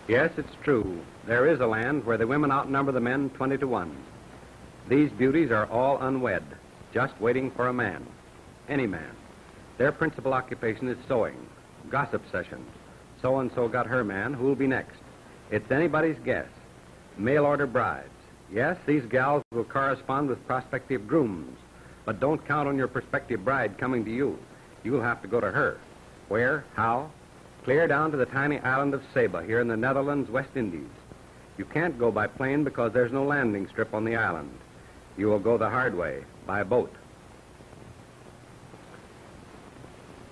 Yes, it's true. There is a land where the women outnumber the men 20 to 1. These beauties are all unwed, just waiting for a man, any man. Their principal occupation is sewing, gossip sessions. So-and-so got her man, who'll be next? It's anybody's guess. Mail-order brides. Yes, these gals will correspond with prospective grooms, but don't count on your prospective bride coming to you. You'll have to go to her. Where? How? Clear down to the tiny island of Saba here in the Netherlands, West Indies. You can't go by plane because there's no landing strip on the island. You will go the hard way, by boat.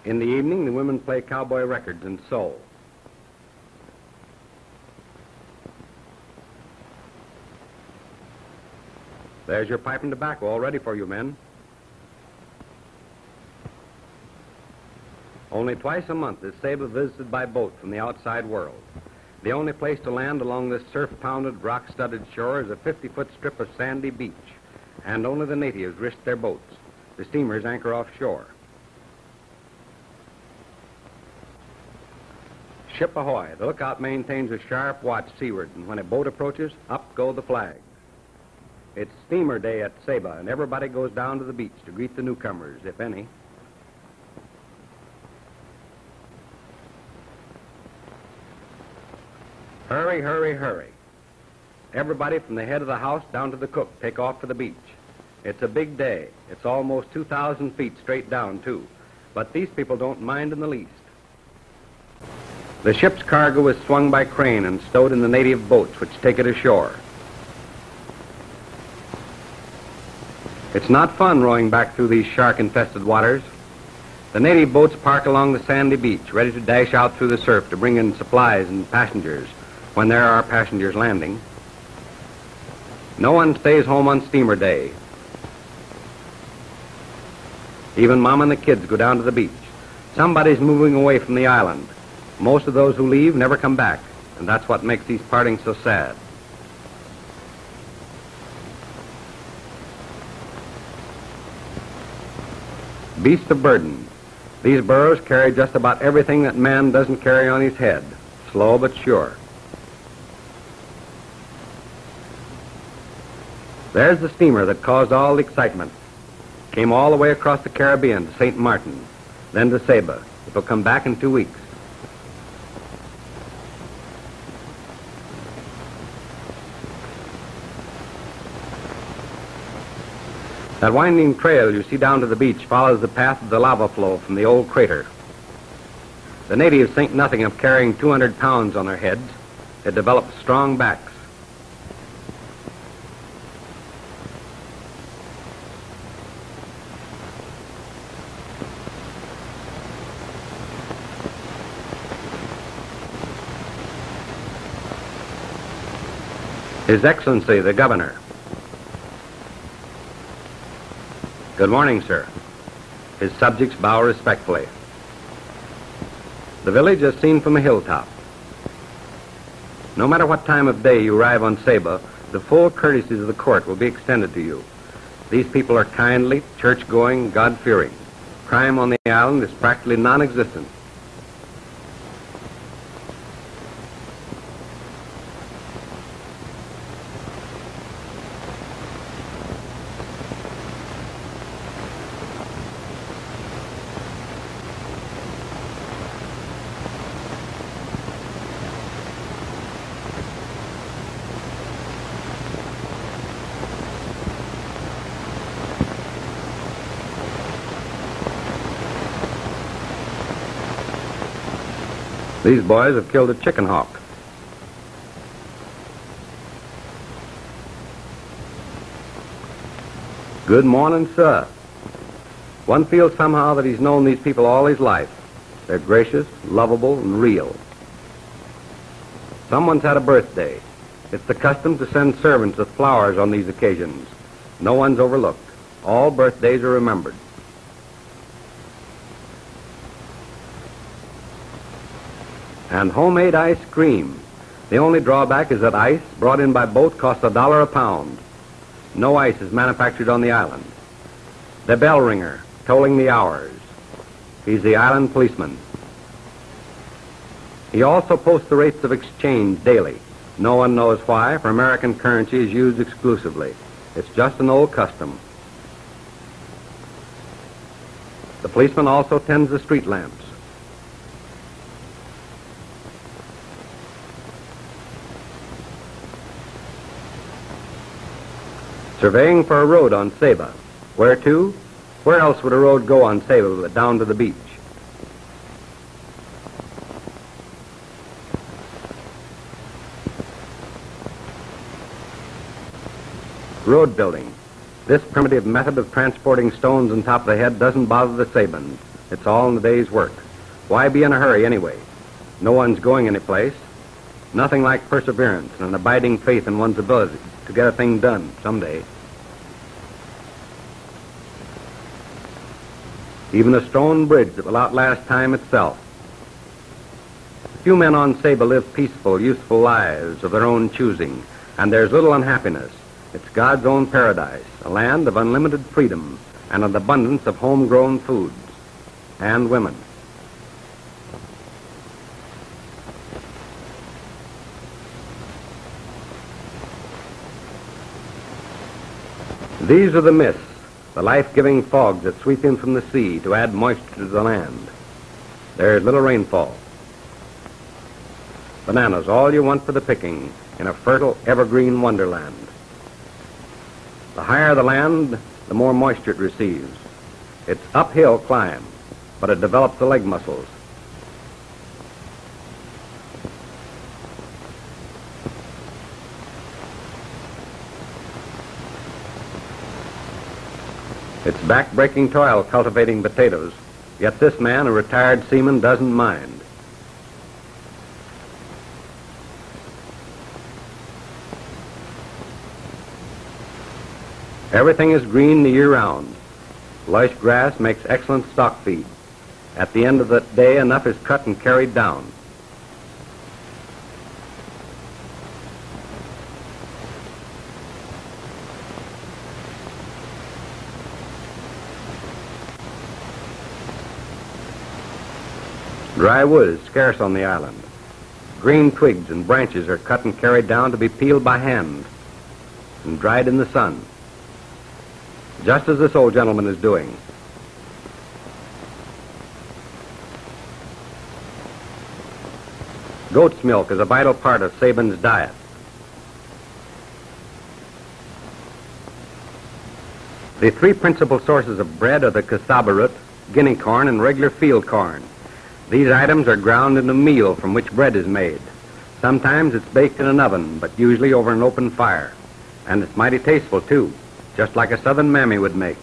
In the evening, the women play cowboy records and sew. There's your pipe and tobacco all ready for you, men. Only twice a month is Saba visited by boat from the outside world. The only place to land along this surf-pounded, rock-studded shore is a 50-foot strip of sandy beach, and only the natives risk their boats. The steamers anchor offshore. Ship ahoy. The lookout maintains a sharp watch seaward, and when a boat approaches, up go the flags. It's steamer day at Saba, and everybody goes down to the beach to greet the newcomers, if any. Hurry, hurry, hurry. Everybody from the head of the house down to the cook take off for the beach. It's a big day. It's almost 2,000 feet straight down, too. But these people don't mind in the least. The ship's cargo is swung by crane and stowed in the native boats, which take it ashore. It's not fun rowing back through these shark-infested waters. The native boats park along the sandy beach, ready to dash out through the surf to bring in supplies and passengers when there are passengers landing. No one stays home on steamer day. Even Mom and the kids go down to the beach. Somebody's moving away from the island. Most of those who leave never come back, and that's what makes these partings so sad. Beasts of burden. These burros carry just about everything that man doesn't carry on his head, slow but sure. There's the steamer that caused all the excitement. Came all the way across the Caribbean to St. Martin, then to Saba. It will come back in 2 weeks. That winding trail you see down to the beach follows the path of the lava flow from the old crater. The natives think nothing of carrying 200 pounds on their heads. It develops strong backs. His Excellency, the Governor. Good morning, sir. His subjects bow respectfully. The village is seen from a hilltop. No matter what time of day you arrive on Saba, the full courtesies of the court will be extended to you. These people are kindly, church-going, God-fearing. Crime on the island is practically non-existent. These boys have killed a chicken hawk. Good morning, sir. One feels somehow that he's known these people all his life. They're gracious, lovable, and real. Someone's had a birthday. It's the custom to send servants with flowers on these occasions. No one's overlooked. All birthdays are remembered. And homemade ice cream. The only drawback is that ice brought in by boat costs $1 a pound. No ice is manufactured on the island. The bell ringer, tolling the hours. He's the island policeman. He also posts the rates of exchange daily. No one knows why, for American currency is used exclusively. It's just an old custom. The policeman also tends the street lamps. Surveying for a road on Saba. Where to? Where else would a road go on Saba but down to the beach? Road building. This primitive method of transporting stones on top of the head doesn't bother the Sabans. It's all in the day's work. Why be in a hurry anyway? No one's going anyplace. Nothing like perseverance and an abiding faith in one's ability to get a thing done someday. Even a stone bridge that will outlast time itself. Few men on Saba live peaceful, useful lives of their own choosing, and there's little unhappiness. It's God's own paradise, a land of unlimited freedom and an abundance of homegrown foods and women. These are the mists, the life-giving fogs that sweep in from the sea to add moisture to the land. There's little rainfall. Bananas, all you want for the picking in a fertile, evergreen wonderland. The higher the land, the more moisture it receives. It's uphill climb, but it develops the leg muscles. It's back-breaking toil cultivating potatoes, yet this man, a retired seaman, doesn't mind. Everything is green the year round. Lush grass makes excellent stock feed. At the end of the day, enough is cut and carried down. Dry wood is scarce on the island. Green twigs and branches are cut and carried down to be peeled by hand and dried in the sun, just as this old gentleman is doing. Goat's milk is a vital part of Saban's diet. The three principal sources of bread are the cassava root, guinea corn, and regular field corn. These items are ground into meal from which bread is made. Sometimes it's baked in an oven, but usually over an open fire. And it's mighty tasteful, too, just like a southern mammy would make.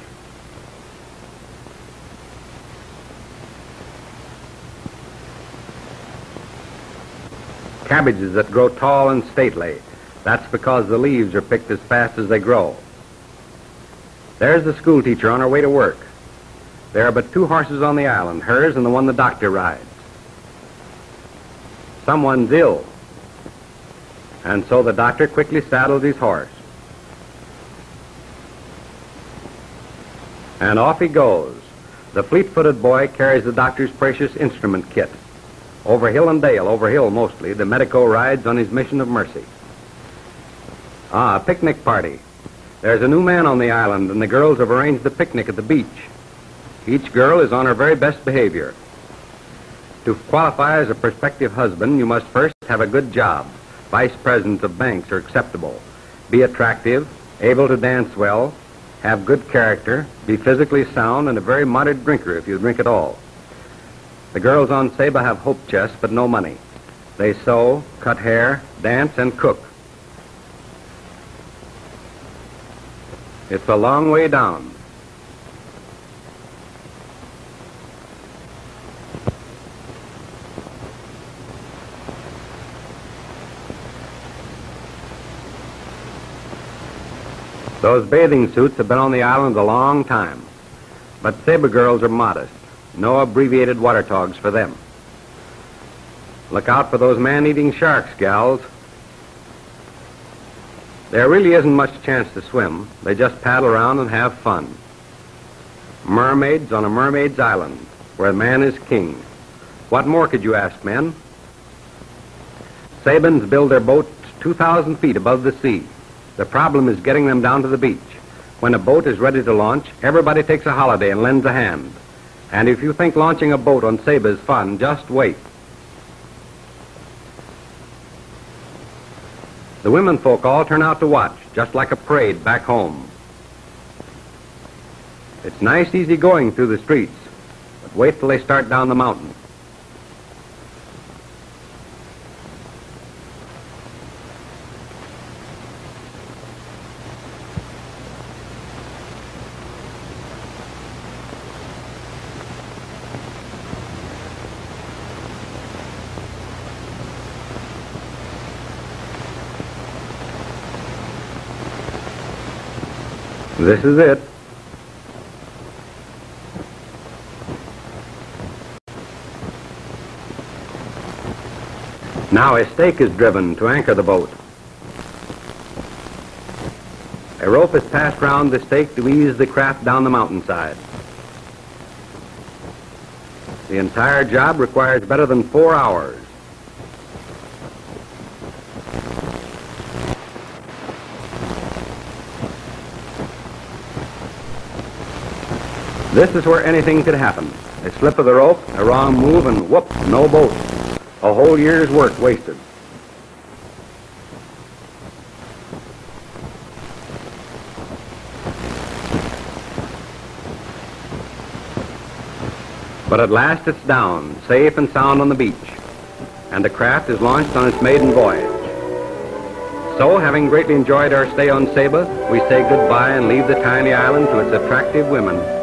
Cabbages that grow tall and stately. That's because the leaves are picked as fast as they grow. There's the school teacher on her way to work. There are but two horses on the island, hers and the one the doctor rides. Someone's ill, and so the doctor quickly saddles his horse. And off he goes. The fleet-footed boy carries the doctor's precious instrument kit. Over hill and dale, over hill mostly, the medico rides on his mission of mercy. A picnic party. There's a new man on the island, and the girls have arranged a picnic at the beach. Each girl is on her very best behavior. To qualify as a prospective husband, you must first have a good job. Vice presidents of banks are acceptable. Be attractive, able to dance well, have good character, be physically sound, and a very moderate drinker if you drink at all. The girls on Saba have hope chests, but no money. They sew, cut hair, dance, and cook. It's a long way down. Those bathing suits have been on the island a long time. But Saba girls are modest. No abbreviated water togs for them. Look out for those man-eating sharks, gals. There really isn't much chance to swim. They just paddle around and have fun. Mermaids on a mermaid's island, where man is king. What more could you ask, men? Sabins build their boats 2,000 feet above the sea. The problem is getting them down to the beach. When a boat is ready to launch, everybody takes a holiday and lends a hand. And if you think launching a boat on Saba is fun, just wait. The women folk all turn out to watch, just like a parade back home. It's nice, easy going through the streets, but wait till they start down the mountain. This is it. Now a stake is driven to anchor the boat. A rope is passed round the stake to ease the craft down the mountainside. The entire job requires better than 4 hours. This is where anything could happen. A slip of the rope, a wrong move, and whoop, no boat. A whole year's work wasted. But at last it's down, safe and sound on the beach, and the craft is launched on its maiden voyage. So, having greatly enjoyed our stay on Saba, we say goodbye and leave the tiny island to its attractive women.